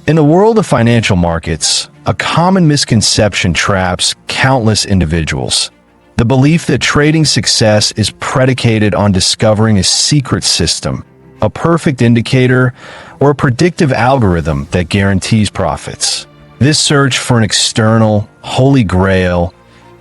In the world of financial markets, a common misconception traps countless individuals. The belief that trading success is predicated on discovering a secret system, a perfect indicator, or a predictive algorithm that guarantees profits. This search for an external, holy grail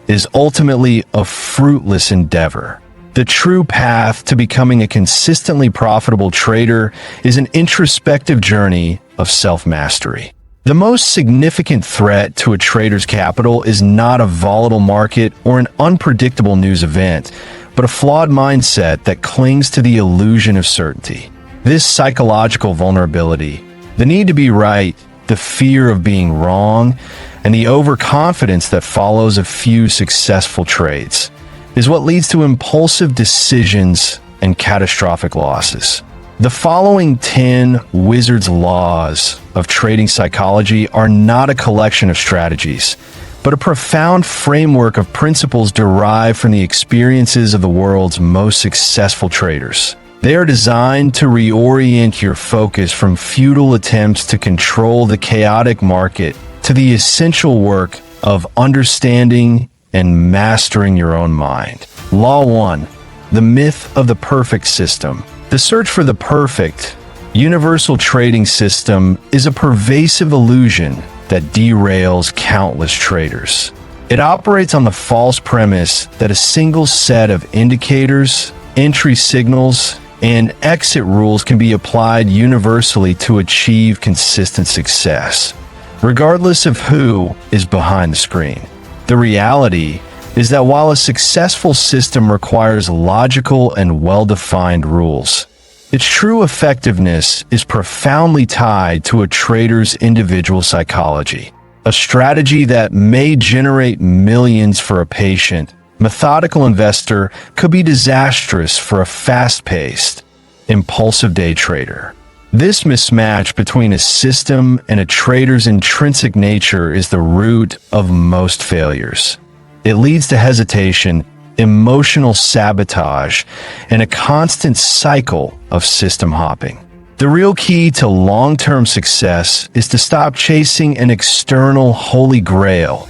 is ultimately a fruitless endeavor. The true path to becoming a consistently profitable trader is an introspective journey of self-mastery. The most significant threat to a trader's capital is not a volatile market or an unpredictable news event, but a flawed mindset that clings to the illusion of certainty. This psychological vulnerability, the need to be right, the fear of being wrong, and the overconfidence that follows a few successful trades, is what leads to impulsive decisions and catastrophic losses. The following 10 wizard's laws of trading psychology are not a collection of strategies, but a profound framework of principles derived from the experiences of the world's most successful traders. They are designed to reorient your focus from futile attempts to control the chaotic market to the essential work of understanding and mastering your own mind. Law 1. The myth of the perfect system. The search for the perfect, universal trading system is a pervasive illusion that derails countless traders. It operates on the false premise that a single set of indicators, entry signals, and exit rules can be applied universally to achieve consistent success, regardless of who is behind the screen. The reality is that while a successful system requires logical and well-defined rules, its true effectiveness is profoundly tied to a trader's individual psychology. A strategy that may generate millions for a patient, methodical investor could be disastrous for a fast-paced, impulsive day trader. This mismatch between a system and a trader's intrinsic nature is the root of most failures. It leads to hesitation, emotional sabotage, and a constant cycle of system hopping. The real key to long-term success is to stop chasing an external holy grail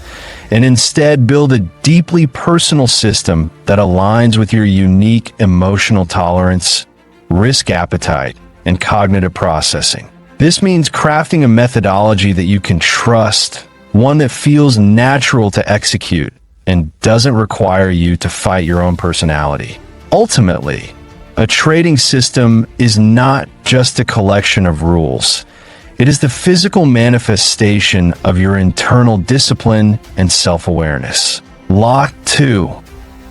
and instead build a deeply personal system that aligns with your unique emotional tolerance, risk appetite, and cognitive processing. This means crafting a methodology that you can trust, one that feels natural to execute and doesn't require you to fight your own personality. Ultimately, a trading system is not just a collection of rules. It is the physical manifestation of your internal discipline and self-awareness. Law 2.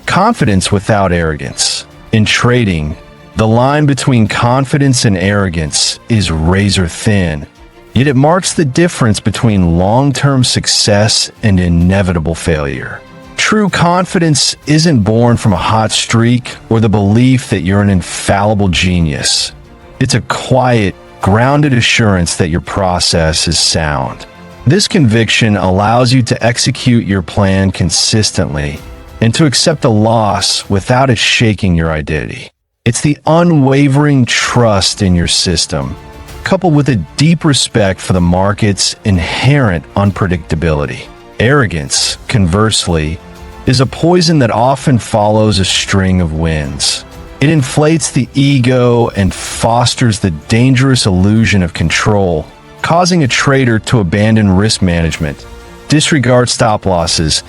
Confidence without arrogance. In trading, the line between confidence and arrogance is razor thin, yet it marks the difference between long-term success and inevitable failure. True confidence isn't born from a hot streak or the belief that you're an infallible genius. It's a quiet, grounded assurance that your process is sound. This conviction allows you to execute your plan consistently and to accept a loss without it shaking your identity. It's the unwavering trust in your system, coupled with a deep respect for the market's inherent unpredictability. Arrogance, conversely, is a poison that often follows a string of wins. It inflates the ego and fosters the dangerous illusion of control, causing a trader to abandon risk management, disregard stop losses,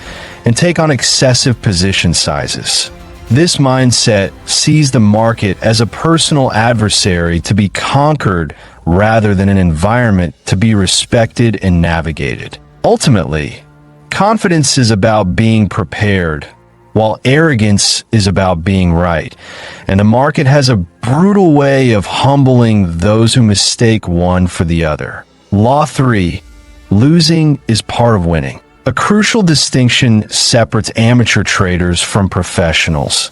and take on excessive position sizes. This mindset sees the market as a personal adversary to be conquered rather than an environment to be respected and navigated. Ultimately, confidence is about being prepared, while arrogance is about being right. And the market has a brutal way of humbling those who mistake one for the other. Law 3. Losing is part of winning. A crucial distinction separates amateur traders from professionals: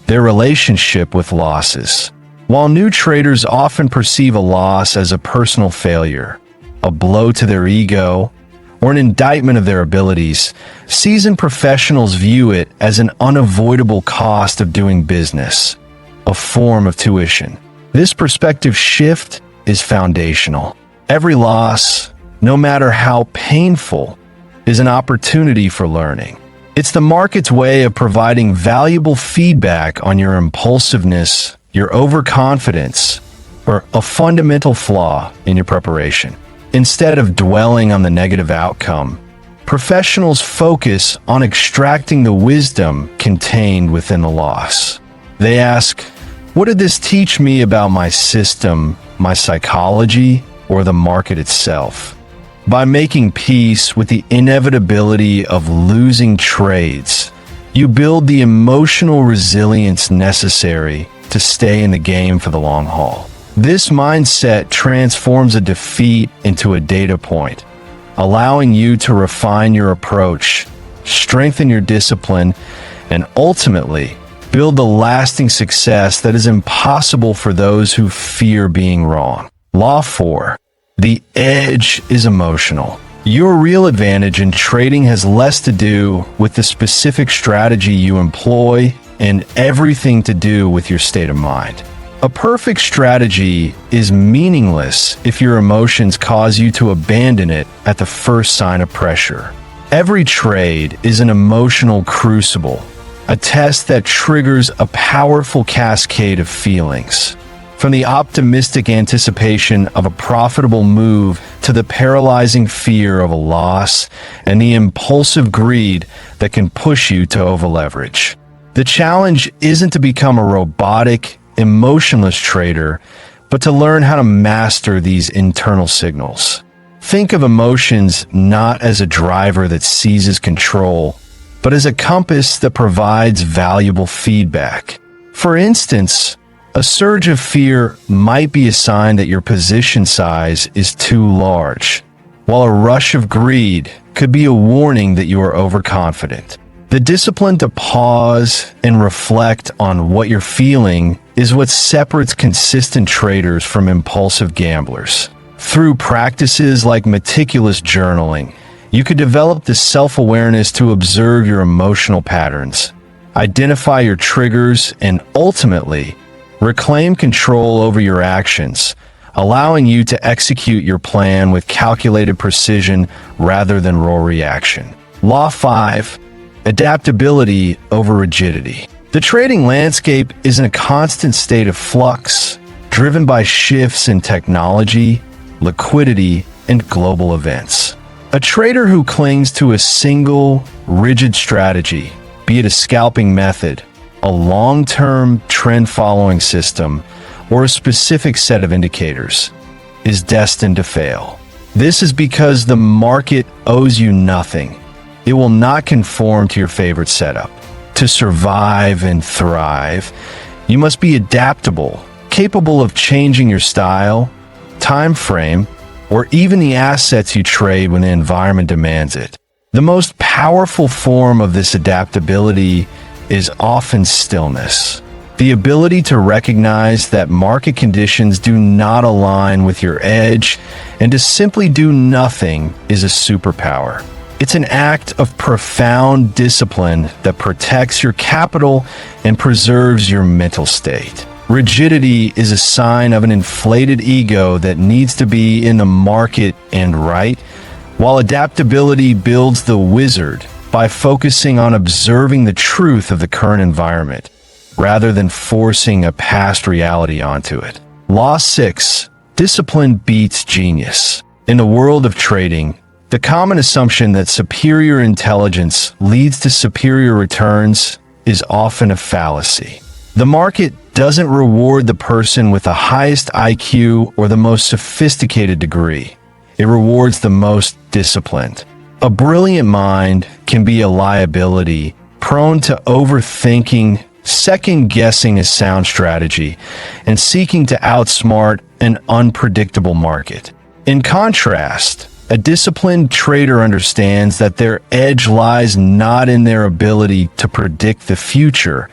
their relationship with losses. While new traders often perceive a loss as a personal failure, a blow to their ego, or an indictment of their abilities, seasoned professionals view it as an unavoidable cost of doing business, a form of tuition. This perspective shift is foundational. Every loss, no matter how painful, is an opportunity for learning. It's the market's way of providing valuable feedback on your impulsiveness, your overconfidence, or a fundamental flaw in your preparation. Instead of dwelling on the negative outcome, professionals focus on extracting the wisdom contained within the loss. They ask, what did this teach me about my system, my psychology, or the market itself? By making peace with the inevitability of losing trades, you build the emotional resilience necessary to stay in the game for the long haul. This mindset transforms a defeat into a data point, allowing you to refine your approach, strengthen your discipline, and ultimately build the lasting success that is impossible for those who fear being wrong. Law 4. The edge is emotional. Your real advantage in trading has less to do with the specific strategy you employ and everything to do with your state of mind. A perfect strategy is meaningless if your emotions cause you to abandon it at the first sign of pressure. Every trade is an emotional crucible, a test that triggers a powerful cascade of feelings. From the optimistic anticipation of a profitable move to the paralyzing fear of a loss and the impulsive greed that can push you to overleverage. The challenge isn't to become a robotic, emotionless trader, but to learn how to master these internal signals. Think of emotions not as a driver that seizes control, but as a compass that provides valuable feedback. For instance, a surge of fear might be a sign that your position size is too large, while a rush of greed could be a warning that you are overconfident. The discipline to pause and reflect on what you're feeling is what separates consistent traders from impulsive gamblers. Through practices like meticulous journaling, you could develop the self-awareness to observe your emotional patterns, identify your triggers, and ultimately reclaim control over your actions, allowing you to execute your plan with calculated precision rather than raw reaction. Law 5. Adaptability over rigidity. The trading landscape is in a constant state of flux, driven by shifts in technology, liquidity, and global events. A trader who clings to a single, rigid strategy, be it a scalping method, a long-term trend-following system, or a specific set of indicators, is destined to fail. This is because the market owes you nothing. It will not conform to your favorite setup. To survive and thrive, you must be adaptable, capable of changing your style, time frame, or even the assets you trade when the environment demands it. The most powerful form of this adaptability is often stillness. The ability to recognize that market conditions do not align with your edge and to simply do nothing is a superpower. It's an act of profound discipline that protects your capital and preserves your mental state. Rigidity is a sign of an inflated ego that needs to be in the market and right, while adaptability builds the wizard by focusing on observing the truth of the current environment, rather than forcing a past reality onto it. Law 6. Discipline beats genius. In the world of trading, the common assumption that superior intelligence leads to superior returns is often a fallacy. The market doesn't reward the person with the highest IQ or the most sophisticated degree. It rewards the most disciplined. A brilliant mind can be a liability, prone to overthinking, second-guessing a sound strategy, and seeking to outsmart an unpredictable market. In contrast, a disciplined trader understands that their edge lies not in their ability to predict the future,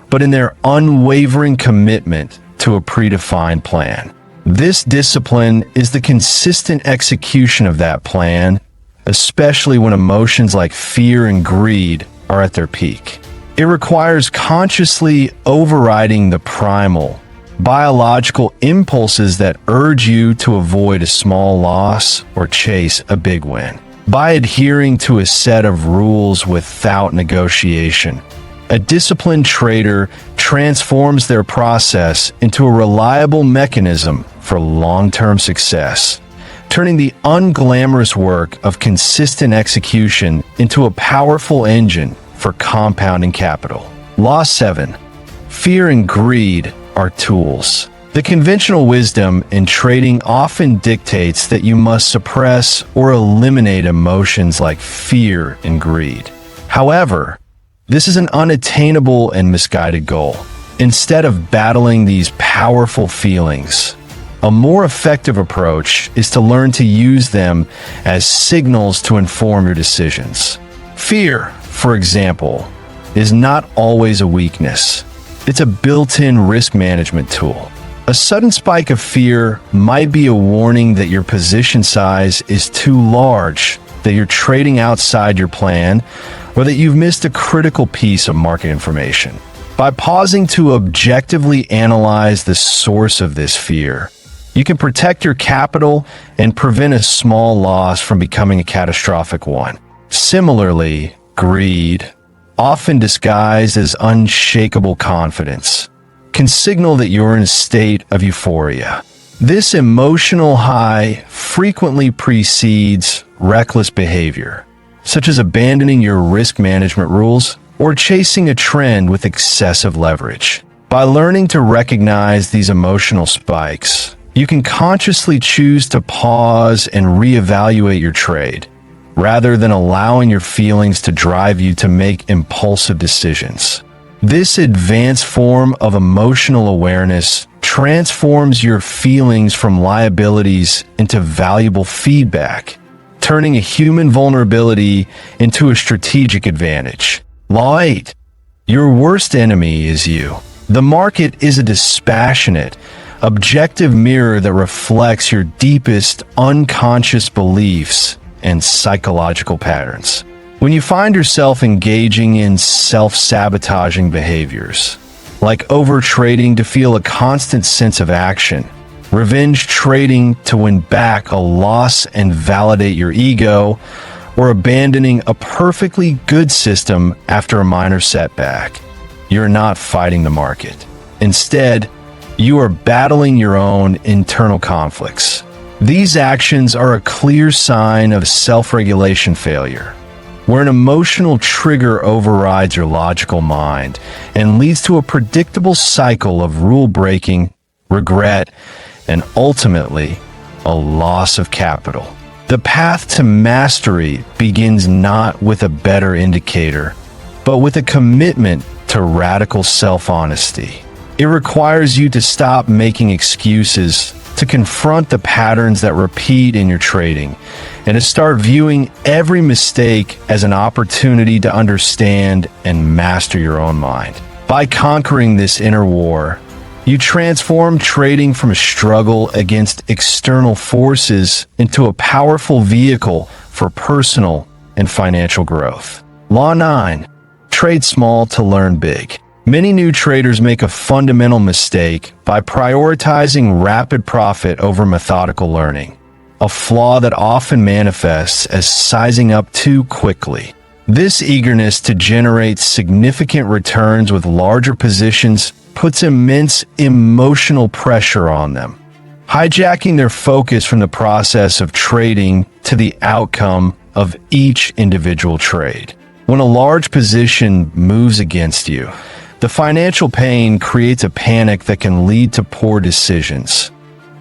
but in their unwavering commitment to a predefined plan. This discipline is the consistent execution of that plan, especially when emotions like fear and greed are at their peak. It requires consciously overriding the primal, biological impulses that urge you to avoid a small loss or chase a big win. By adhering to a set of rules without negotiation, a disciplined trader transforms their process into a reliable mechanism for long-term success, turning the unglamorous work of consistent execution into a powerful engine for compounding capital. Law 7. Fear and greed are tools. The conventional wisdom in trading often dictates that you must suppress or eliminate emotions like fear and greed. However, this is an unattainable and misguided goal. Instead of battling these powerful feelings, a more effective approach is to learn to use them as signals to inform your decisions. Fear, for example, is not always a weakness. It's a built-in risk management tool. A sudden spike of fear might be a warning that your position size is too large, that you're trading outside your plan, or that you've missed a critical piece of market information. By pausing to objectively analyze the source of this fear, you can protect your capital and prevent a small loss from becoming a catastrophic one. Similarly, greed, often disguised as unshakable confidence, can signal that you're in a state of euphoria. This emotional high frequently precedes reckless behavior, such as abandoning your risk management rules or chasing a trend with excessive leverage. By learning to recognize these emotional spikes, you can consciously choose to pause and reevaluate your trade, rather than allowing your feelings to drive you to make impulsive decisions. This advanced form of emotional awareness transforms your feelings from liabilities into valuable feedback, turning a human vulnerability into a strategic advantage. Law 8. Your worst enemy is you. The market is a dispassionate, objective mirror that reflects your deepest unconscious beliefs and psychological patterns. When you find yourself engaging in self-sabotaging behaviors, like overtrading to feel a constant sense of action, revenge trading to win back a loss and validate your ego, or abandoning a perfectly good system after a minor setback, you're not fighting the market. Instead, you are battling your own internal conflicts. These actions are a clear sign of self-regulation failure, where an emotional trigger overrides your logical mind and leads to a predictable cycle of rule-breaking, regret, and ultimately, a loss of capital. The path to mastery begins not with a better indicator, but with a commitment to radical self-honesty. It requires you to stop making excuses, to confront the patterns that repeat in your trading, and to start viewing every mistake as an opportunity to understand and master your own mind. By conquering this inner war, you transform trading from a struggle against external forces into a powerful vehicle for personal and financial growth. Law 9. Trade small to learn big. Many new traders make a fundamental mistake by prioritizing rapid profit over methodical learning, a flaw that often manifests as sizing up too quickly. This eagerness to generate significant returns with larger positions puts immense emotional pressure on them, hijacking their focus from the process of trading to the outcome of each individual trade. When a large position moves against you, the financial pain creates a panic that can lead to poor decisions,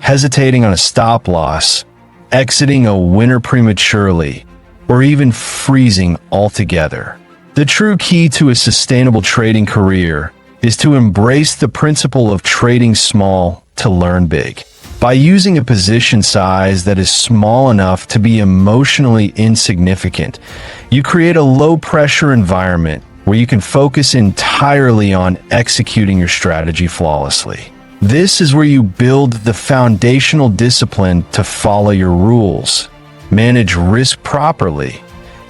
hesitating on a stop loss, exiting a winner prematurely, or even freezing altogether. The true key to a sustainable trading career is to embrace the principle of trading small to learn big. By using a position size that is small enough to be emotionally insignificant, you create a low-pressure environment where you can focus entirely on executing your strategy flawlessly. This is where you build the foundational discipline to follow your rules, manage risk properly,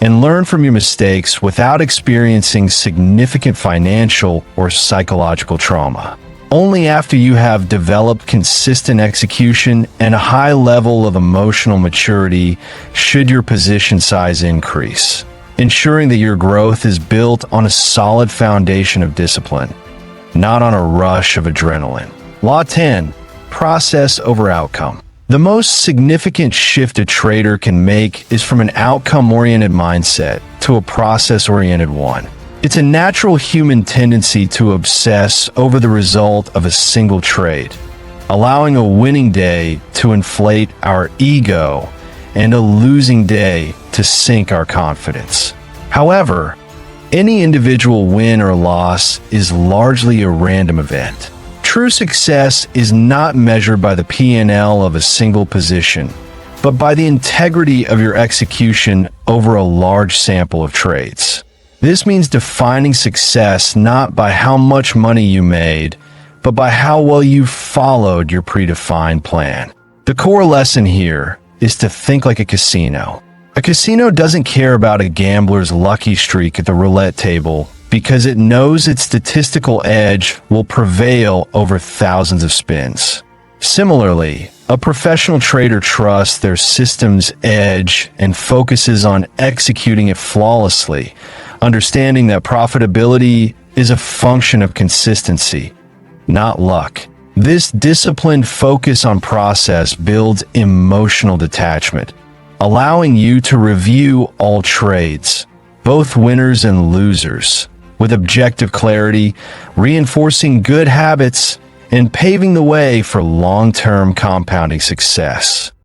and learn from your mistakes without experiencing significant financial or psychological trauma. only after you have developed consistent execution and a high level of emotional maturity should your position size increase, ensuring that your growth is built on a solid foundation of discipline, not on a rush of adrenaline. Law 10. Process over outcome. The most significant shift a trader can make is from an outcome-oriented mindset to a process-oriented one. It's a natural human tendency to obsess over the result of a single trade, allowing a winning day to inflate our ego and a losing day to sink our confidence. However, any individual win or loss is largely a random event. True success is not measured by the P&L of a single position, but by the integrity of your execution over a large sample of trades. This means defining success not by how much money you made, but by how well you followed your predefined plan. The core lesson here is to think like a casino. A casino doesn't care about a gambler's lucky streak at the roulette table because it knows its statistical edge will prevail over thousands of spins. Similarly, a professional trader trusts their system's edge and focuses on executing it flawlessly, understanding that profitability is a function of consistency, not luck. This disciplined focus on process builds emotional detachment, allowing you to review all trades, both winners and losers, with objective clarity, reinforcing good habits and paving the way for long-term compounding success.